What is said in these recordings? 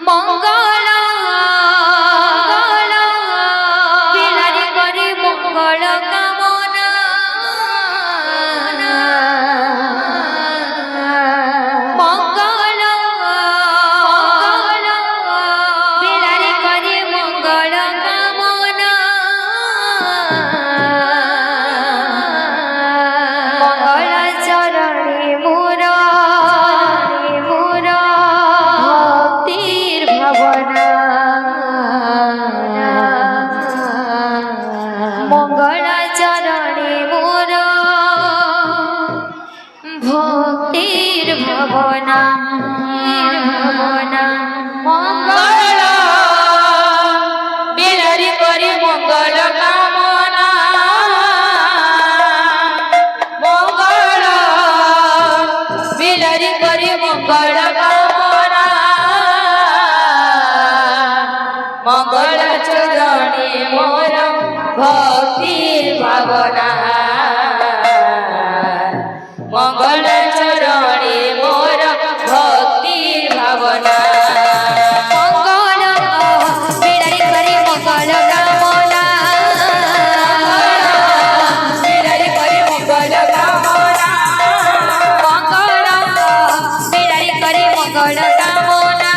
মঙ্গল বিলারি করি মঙ্গল কামনা মঙ্গল বিলারি করি মঙ্গল কামনা মঙ্গল চরণে মোর ভক্তির ভাবনা মঙ্গল চরণে মোর ভক্তির ভাবনা মঙ্গল বিলারি করি মঙ্গল কামনা মঙ্গল বিলারি করি মঙ্গল কামনা মঙ্গল চরণে মোর ভক্তির ভাবনা মঙ্গল চরণে মোর ভক্তির ভাবনা মঙ্গল বিলারি করি মঙ্গল কামনা বিলারি করি মঙ্গল কামনা মঙ্গল বিলারি করি মঙ্গল কামনা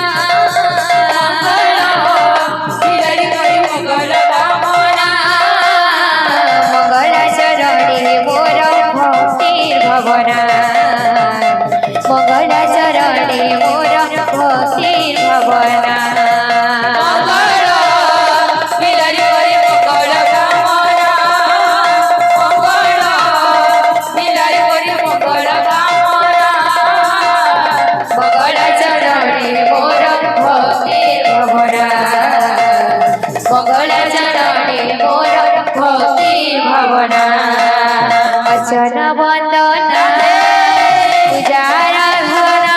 বিলারি করি মঙ্গল কামনা মঙ্গল চরণে মোর ভক্তির ভাবনা মঙ্গল চরণে মোর ভক্তির ভাবনা মঙ্গল বিলারি করি মঙ্গল কামনা মঙ্গল বিলারি করি মঙ্গল কামনা মঙ্গল চরণে মোর ভক্তির ভাবনা মঙ্গল চরণে মোর ভক্তির ভাবনা অচল বন্দনা পূজার ধনা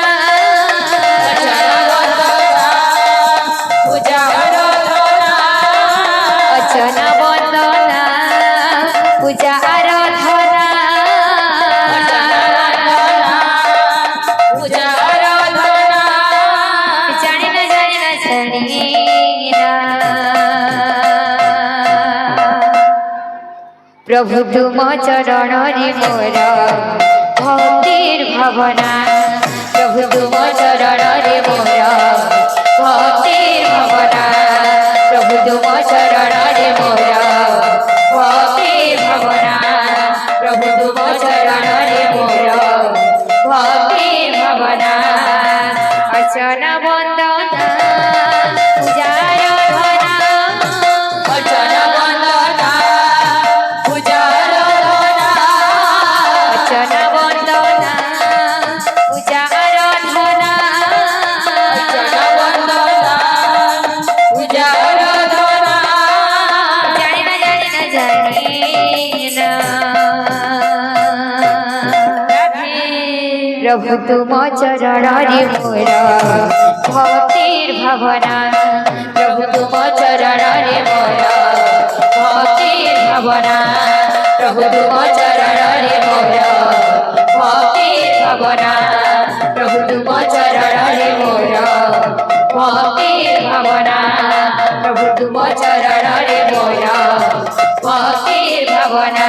অচল বন্দনা পূজার ধনা জানি না প্রভু তুম চরণরে মোর ভক্তির ভাবনা প্রভু তুম চরণরে মোর ভক্তির ভাবনা প্রভু তুম চরণরে মোর ভক্তির ভাবনা প্রভু তুম চরণরে মোর ভক্তির ভাবনা অচল বন্দনা পূজার ধনা অচল বন্দনা পূজার ধনা অচল বন্দনা পূজার ধনা অচল বন্দনা পূজার ধনা জানি না প্রভু তুম চরণরে মোর ভক্তির ভাবনা প্রভু তুম চরণরে মোর ভক্তির ভাবনা প্রভু তুম চরণরে মোর ভক্তির ভাবনা প্রভু তুম চরণরে মোর ভক্তির ভাবনা প্রভু তুম চরণরে মোর ভক্তির ভাবনা